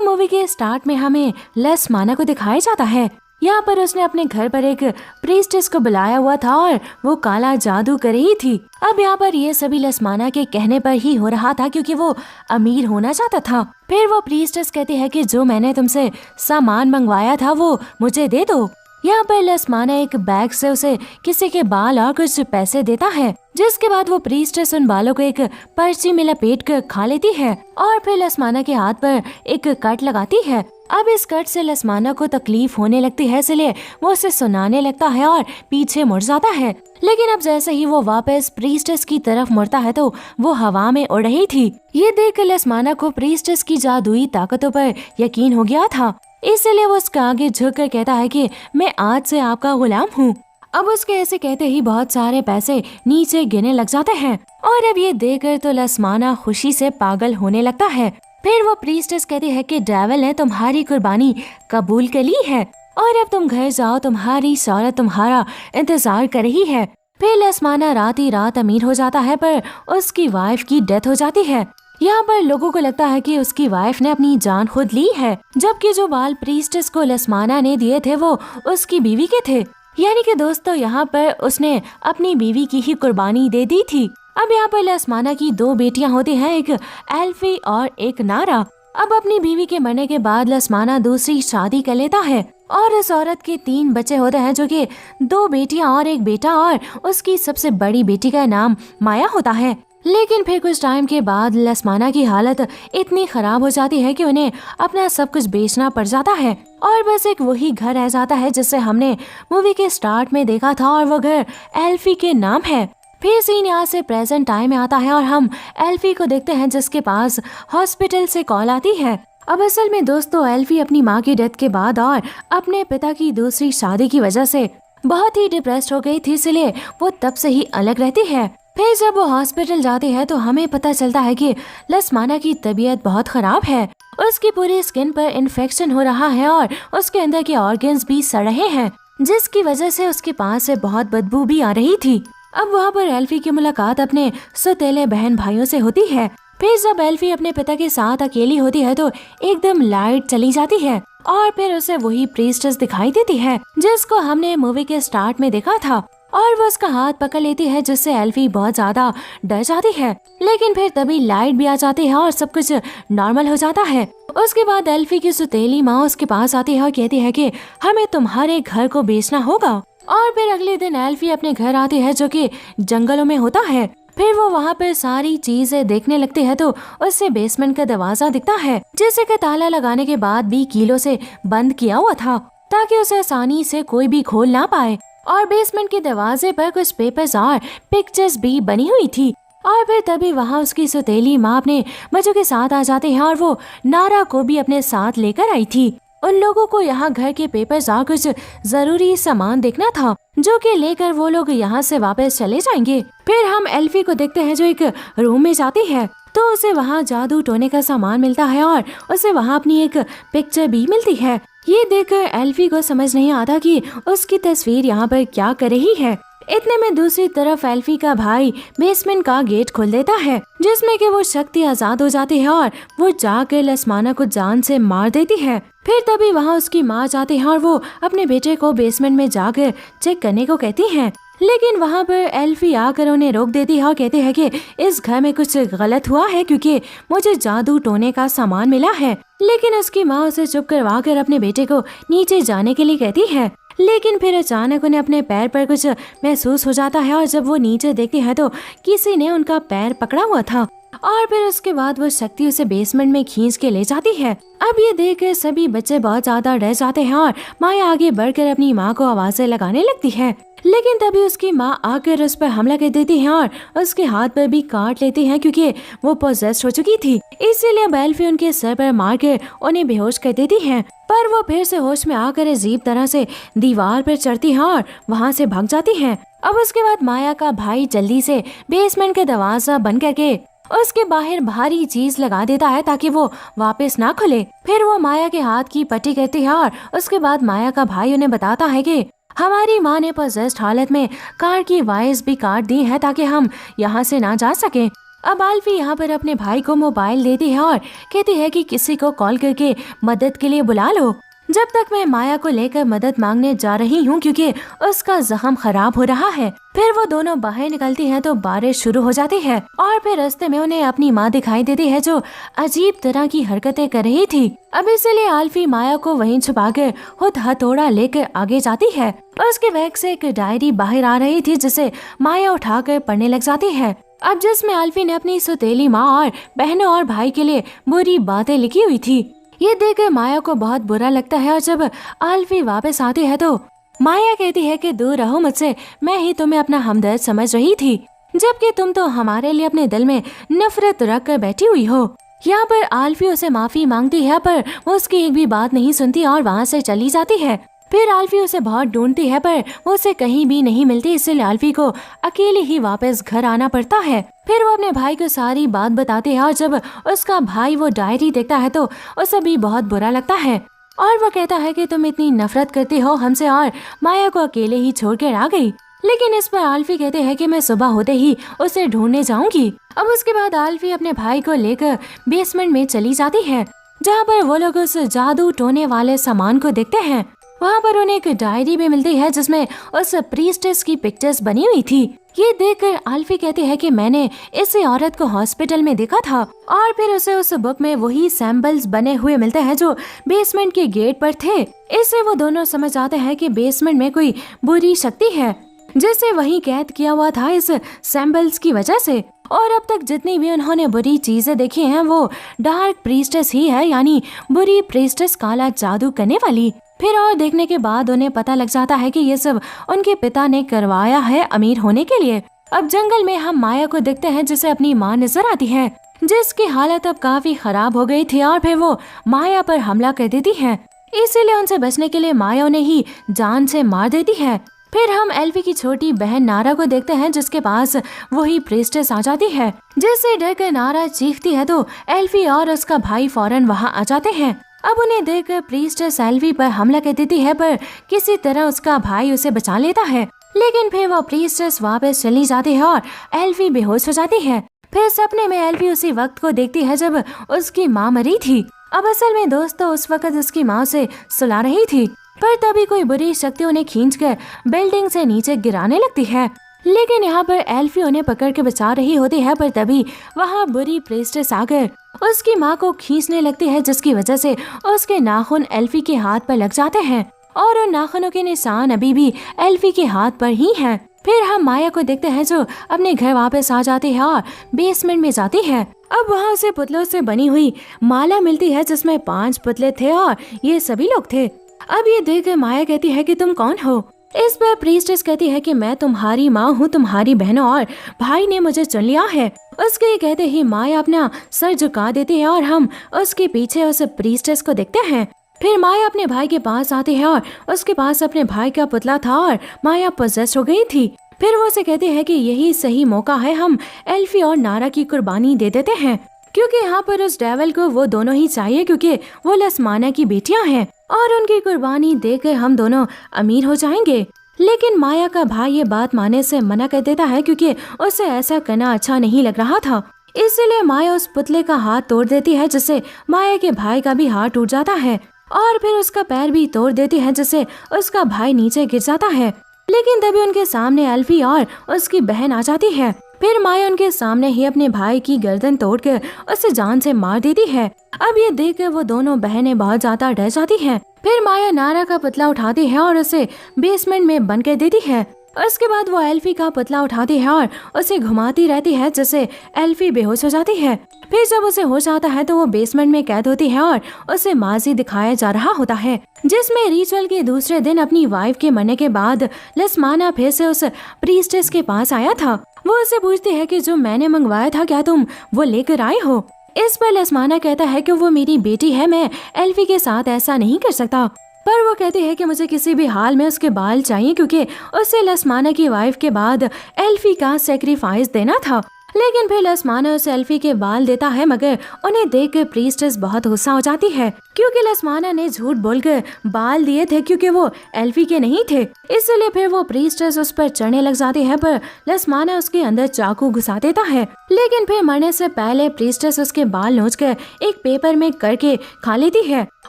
Movie के start में हमें लसमाना को दिखाया जाता है। यहाँ पर उसने अपने घर पर एक प्रीस्टेस को बुलाया हुआ था और वो काला जादू कर रही थी। अब यहाँ पर ये सभी लसमाना के कहने पर ही हो रहा था क्योंकि वो अमीर होना चाहता था। फिर वो प्रीस्टेस कहती है कि जो मैंने तुमसे सामान मंगवाया था वो मुझे दे दो। यहाँ पर लसमाना एक बैग से उसे किसी के बाल और कुछ पैसे देता है, जिसके बाद वो प्रीस्टेस उन बालों को एक पर्ची में लपेट कर खा लेती है और फिर लसमाना के हाथ पर एक कट लगाती है। अब इस कट से लसमाना को तकलीफ होने लगती है, इसलिए वो उसे सुनाने लगता है और पीछे मुड़ जाता है। लेकिन अब जैसे ही वो वापस प्रीस्टेस की तरफ मुड़ता है तो वो हवा में उड़ रही थी। ये देख लसमाना को प्रीस्टेस की जादुई ताकतों पर यकीन हो गया था, इसलिए वो उसके आगे झुककर कहता है कि मैं आज से आपका गुलाम हूँ। अब उसके ऐसे कहते ही बहुत सारे पैसे नीचे गिरने लग जाते हैं और अब ये देखकर तो लसमाना खुशी से पागल होने लगता है। फिर वो प्रीस्टेस कहती है कि डेविल ने तुम्हारी कुर्बानी कबूल कर ली है और अब तुम घर जाओ, तुम्हारी शौहरत तुम्हारा इंतजार कर रही है। फिर लसमाना रात ही रात अमीर हो जाता है, पर उसकी वाइफ की डेथ हो जाती है। यहाँ पर लोगों को लगता है कि उसकी वाइफ ने अपनी जान खुद ली है, जबकि जो बाल प्रीस्टेस को लसमाना ने दिए थे वो उसकी बीवी के थे। यानी कि दोस्तों यहाँ पर उसने अपनी बीवी की ही कुर्बानी दे दी थी। अब यहाँ पर लसमाना की 2 बेटियां होती हैं, एक एल्फी और एक नारा। अब अपनी बीवी के मरने के बाद लसमाना दूसरी शादी कर लेता है और उस औरत के 3 बच्चे होते हैं, जो कि 2 बेटियां और एक बेटा, और उसकी सबसे बड़ी बेटी का नाम माया होता है। लेकिन फिर कुछ टाइम के बाद लसमाना की हालत इतनी खराब हो जाती है कि उन्हें अपना सब कुछ बेचना पड़ जाता है और बस एक वही घर रह जाता है जिसे हमने मूवी के स्टार्ट में देखा था, और वो घर एल्फी के नाम है। फिर सीन यहाँ से प्रेजेंट टाइम में आता है और हम एल्फी को देखते हैं, जिसके पास हॉस्पिटल से कॉल आती है। अब असल में दोस्तों एल्फी अपनी माँ की डेथ के बाद और अपने पिता की दूसरी शादी की वजह से बहुत ही डिप्रेस्ड हो गई थी, इसलिए वो तब से ही अलग रहती है। फिर जब वो हॉस्पिटल जाती है तो हमें पता चलता है कि लसमाना की तबीयत बहुत खराब है। उसकी पूरी स्किन पर इन्फेक्शन हो रहा है और उसके अंदर के ऑर्गन्स भी सड़ रहे हैं, जिसकी वजह से उसके पास से बहुत बदबू भी आ रही थी। अब वहाँ पर एल्फी की मुलाकात अपने सौतेले बहन भाइयों से होती है। फिर जब एल्फी अपने पिता के साथ अकेली होती है तो एकदम लाइट चली जाती है और फिर उसे वही प्रीस्टेस दिखाई देती है जिसको हमने मूवी के स्टार्ट में देखा था, और वो उसका हाथ पकड़ लेती है, जिससे एल्फी बहुत ज्यादा डर जाती है। लेकिन फिर तभी लाइट भी आ जाती है और सब कुछ नॉर्मल हो जाता है। उसके बाद एल्फी की सौतेली माँ उसके पास आती है और कहती है कि हमें तुम्हारे घर को बेचना होगा। और फिर अगले दिन एल्फी अपने घर आती है, जो कि जंगलों में होता है। फिर वो वहाँ पर सारी चीजें देखने लगती है तो उससे बेसमेंट का दरवाजा दिखता है, जिसे का ताला लगाने के बाद भी कीलों से बंद किया हुआ था ताकि उसे आसानी से कोई भी खोल ना पाए। और बेसमेंट के दरवाजे पर कुछ पेपर्स और पिक्चर्स भी बनी हुई थी। और फिर तभी वहाँ उसकी सौतेली माँ अपने बच्चों के साथ आ जाती है और वो नारा को भी अपने साथ लेकर आई थी। उन लोगों को यहाँ घर के पेपर्स और कुछ जरूरी सामान देखना था, जो कि लेकर वो लोग यहाँ से वापस चले जाएंगे। फिर हम एल्फी को देखते हैं, जो एक रूम में जाती है तो उसे वहाँ जादू टोने का सामान मिलता है और उसे वहाँ अपनी एक पिक्चर भी मिलती है। ये देखकर एल्फी को समझ नहीं आता कि उसकी तस्वीर यहाँ पर क्या कर रही है। इतने में दूसरी तरफ एल्फी का भाई बेसमेंट का गेट खोल देता है, जिसमें कि वो शक्ति आजाद हो जाती है और वो जाकर लसमाना को जान से मार देती है। फिर तभी वहाँ उसकी माँ जाती है और वो अपने बेटे को बेसमेंट में जाकर चेक करने को कहती है। लेकिन वहाँ पर एल्फी आकर उन्हें रोक देती है और कहती है कि इस घर में कुछ गलत हुआ है क्योंकि मुझे जादू टोने का सामान मिला है। लेकिन उसकी माँ उसे चुप करवा कर अपने बेटे को नीचे जाने के लिए कहती है। लेकिन फिर अचानक उन्हें अपने पैर पर कुछ महसूस हो जाता है और जब वो नीचे देखती है तो किसी ने उनका पैर पकड़ा हुआ था और फिर उसके बाद वो शक्ति उसे बेसमेंट में खींच के ले जाती है। अब ये देखकर सभी बच्चे बहुत ज्यादा डर जाते हैं और माया आगे बढ़कर अपनी माँ को आवाजें लगाने लगती है। लेकिन तभी उसकी माँ आकर उस पर हमला कर देती है और उसके हाथ पर भी काट लेती है क्योंकि वो पोजेस्ड हो चुकी थी। इसीलिए एल्फी उनके सर पर मारकर उन्हें बेहोश कर देती है, पर वो फिर से होश में आकर अजीब तरह से दीवार पर चढ़ती है और वहाँ से भाग जाती है। अब उसके बाद माया का भाई जल्दी से बेसमेंट का दरवाजा बंद करके उसके बाहर भारी चीज लगा देता है ताकि वो वापस ना खुले। फिर वो माया के हाथ की पट्टी करती है और उसके बाद माया का भाई उन्हें बताता है कि हमारी माँ ने पोजेस्ड हालत में कार की वायर्स भी काट दी है ताकि हम यहाँ से ना जा सके। अब आल्फी यहाँ पर अपने भाई को मोबाइल देती है और कहती है कि किसी को कॉल करके मदद के लिए बुला लो, जब तक मैं माया को लेकर मदद मांगने जा रही हूँ क्योंकि उसका जख्म खराब हो रहा है। फिर वो दोनों बाहर निकलती हैं तो बारिश शुरू हो जाती है और फिर रास्ते में उन्हें अपनी माँ दिखाई देती है जो अजीब तरह की हरकतें कर रही थी। अब इसलिए आल्फी माया को वहीं छुपाकर खुद हथौड़ा लेकर आगे जाती है। उसके बैग से एक डायरी बाहर आ रही थी जिसे माया उठाकर पढ़ने लग जाती है। अब जिसमें आल्फी ने अपनी सौतेली माँ और बहनों और भाई के लिए बुरी बातें लिखी हुई थी। ये देखकर माया को बहुत बुरा लगता है और जब आल्फी वापस आती है तो माया कहती है कि दूर रहो मुझसे, मैं ही तुम्हें अपना हमदर्द समझ रही थी, जबकि तुम तो हमारे लिए अपने दिल में नफरत रख कर बैठी हुई हो। यहाँ पर आल्फी उसे माफी मांगती है पर वो उसकी एक भी बात नहीं सुनती और वहाँ से चली जाती है। फिर आल्फी उसे बहुत ढूंढती है पर वो उसे कहीं भी नहीं मिलती, इसलिए आल्फी को अकेले ही वापस घर आना पड़ता है। फिर वो अपने भाई को सारी बात बताती है और जब उसका भाई वो डायरी देखता है तो उसे भी बहुत बुरा लगता है और वो कहता है कि तुम इतनी नफरत करती हो हमसे और माया को अकेले ही छोड़कर आ गई। लेकिन इस पर आल्फी कहते हैं कि मैं सुबह होते ही उसे ढूंढने जाऊंगी। अब उसके बाद आल्फी अपने भाई को लेकर बेसमेंट में चली जाती है जहाँ पर वो लोग उस जादू टोने वाले सामान को देखते हैं। वहाँ पर उन्हें एक डायरी भी मिलती है जिसमें उस प्रीस्टेस की पिक्चर्स बनी हुई थी। ये देखकर आल्फी कहती है कि मैंने इस औरत को हॉस्पिटल में देखा था और फिर उसे उस बुक में वही सैंपल्स बने हुए मिलते हैं जो बेसमेंट के गेट पर थे। इससे वो दोनों समझ जाते हैं कि बेसमेंट में कोई बुरी शक्ति है जिसे वही कैद किया हुआ था इस सैंपल्स की वजह से। और अब तक जितनी भी उन्होंने बुरी चीजें देखी हैं वो डार्क प्रीस्टेस ही है, यानी बुरी प्रीस्टेस, काला जादू करने वाली। फिर और देखने के बाद उन्हें पता लग जाता है कि ये सब उनके पिता ने करवाया है अमीर होने के लिए। अब जंगल में हम माया को देखते हैं जिसे अपनी माँ नजर आती है जिसकी हालत अब काफी खराब हो गई थी और फिर वो माया पर हमला कर देती है। इसीलिए उनसे बचने के लिए माया उन्हें ही जान से मार देती है। फिर हम एल्फी की छोटी बहन नारा को देखते हैं जिसके पास वही प्रीस्टेस आ जाती है, जिससे डरकर नारा चीखती है तो एल्फी और उसका भाई फौरन वहाँ आ जाते हैं। अब उन्हें देखकर प्रीस्टेस एल्फी पर हमला कर देती है पर किसी तरह उसका भाई उसे बचा लेता है। लेकिन फिर वो प्रीस्टेस वापस चली जाती है और एल्फी बेहोश हो जाती है। फिर सपने में एल्फी उसी वक्त को देखती है जब उसकी माँ मरी थी। अब असल में दोस्तों उस वक्त उसकी माँ उसे सुला रही थी पर तभी कोई बुरी शक्ति उन्हें खींचकर बिल्डिंग से नीचे गिराने लगती है। लेकिन यहाँ पर एल्फी उन्हें पकड़ के बचा रही होती है पर तभी वहाँ बुरी प्रीस्टेस आकर उसकी माँ को खींचने लगती है जिसकी वजह से उसके नाखून एल्फी के हाथ पर लग जाते हैं और उन नाखूनों के निशान अभी भी एल्फी के हाथ पर ही हैं। फिर हम माया को देखते हैं जो अपने घर वापस आ जाती है और बेसमेंट में जाती है। अब वहाँ उसे पुतलों से बनी हुई माला मिलती है जिसमें 5 पुतले थे और ये सभी लोग थे। अब ये देखकर माया कहती है कि तुम कौन हो। इस पर प्रीस्टेस कहती है कि मैं तुम्हारी माँ हूँ, तुम्हारी बहनों और भाई ने मुझे चुन लिया है। उसके कहते ही माया अपना सर झुका देती है और हम उसके पीछे उस प्रीस्टेस को देखते हैं। फिर माया अपने भाई के पास आती है और उसके पास अपने भाई का पुतला था और माया पोजेस हो गई थी। फिर वो उसे कहती है कि यही सही मौका है, हम एल्फी और नारा की कुर्बानी दे देते हैं क्योंकि यहाँ पर उस डेविल को वो दोनों ही चाहिए क्योंकि वो लसमाना की बेटियां हैं और उनकी कुर्बानी देकर हम दोनों अमीर हो जाएंगे। लेकिन माया का भाई ये बात मानने से मना कर देता है क्योंकि उसे ऐसा करना अच्छा नहीं लग रहा था। इसलिए माया उस पुतले का हाथ तोड़ देती है जिससे माया के भाई का भी हाथ टूट जाता है और फिर उसका पैर भी तोड़ देती है जिससे उसका भाई नीचे गिर जाता है। लेकिन तभी उनके सामने एल्फी और उसकी बहन आ जाती है। फिर माया उनके सामने ही अपने भाई की गर्दन तोड़कर उसे जान से मार देती है। अब ये देखकर वो दोनों बहनें बहुत ज्यादा डर जाती हैं। फिर माया नारा का पुतला उठाती है और उसे बेसमेंट में बंद कर देती है। उसके बाद वो एल्फी का पुतला उठाती है और उसे घुमाती रहती है जिससे एल्फी बेहोश हो जाती है। फिर जब उसे होश आता है तो वो बेसमेंट में कैद होती है और उसे माजी दिखाया जा रहा होता है जिसमें रिचुअल के दूसरे दिन अपनी वाइफ के मरने के बाद लसमाना फिर से उस प्रीस्टेस के पास आया था। वो उससे पूछती है कि जो मैंने मंगवाया था क्या तुम वो लेकर आए हो। इस पर लसमाना कहता है कि वो मेरी बेटी है, मैं एल्फी के साथ ऐसा नहीं कर सकता। पर वो कहती है कि मुझे किसी भी हाल में उसके बाल चाहिए क्योंकि उसे लसमाना की वाइफ के बाद एल्फी का सेक्रीफाइस देना था। लेकिन फिर लसमाना उसे एल्फी के बाल देता है, मगर उन्हें देखकर प्रीस्टेस बहुत गुस्सा हो जाती है क्योंकि लसमाना ने झूठ बोलकर बाल दिए थे क्योंकि वो एल्फी के नहीं थे। इसलिए फिर वो प्रीस्टेस उस पर चढ़ने लग जाती है, पर लसमाना उसके अंदर चाकू घुसा देता है। लेकिन फिर मरने से पहले प्रीस्टेस उसके बाल नोचकर एक पेपर में करके खा लेती है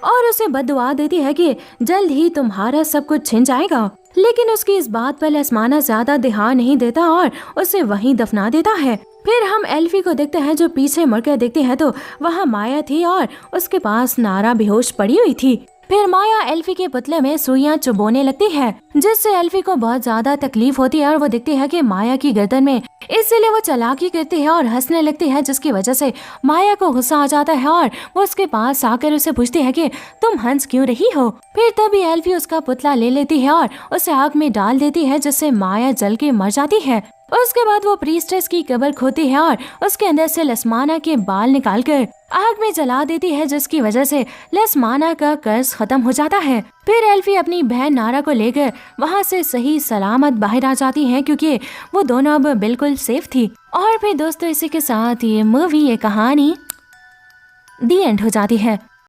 और उसे बद्दुआ देती है कि जल्द ही तुम्हारा सब कुछ छिन जाएगा। लेकिन उसकी इस बात पर लसमाना ज्यादा ध्यान नहीं देता और उसे वहीं दफना देता है। फिर हम एल्फी को देखते हैं जो पीछे मुड़कर देखते हैं तो वहाँ माया थी और उसके पास नारा बेहोश पड़ी हुई थी। फिर माया एल्फी के पुतले में सुइयां चुभोने लगती है, जिससे एल्फी को बहुत ज्यादा तकलीफ होती है और वो देखती है कि माया की गर्दन में, इसलिए वो चालाकी करती है और हंसने लगती है, जिसकी वजह से माया को गुस्सा आ जाता है और वो उसके पास आकर उसे पूछती है कि तुम हंस क्यों रही हो। फिर तभी एल्फी उसका पुतला ले लेती है और उसे आग में डाल देती है, जिससे माया जल के मर जाती है। उसके बाद वो प्रीस्टेस की कब्र खोती है और उसके अंदर से लसमाना के बाल निकालकर आग में जला देती है, जिसकी वजह से लसमाना का कर्ज खत्म हो जाता है। फिर एल्फी अपनी बहन नारा को लेकर वहाँ से सही सलामत बाहर आ जाती है क्योंकि वो दोनों अब बिल्कुल सेफ थी। और फिर दोस्तों इसी के साथ ये मूवी, ये कहानी दी एंड हो जाती है।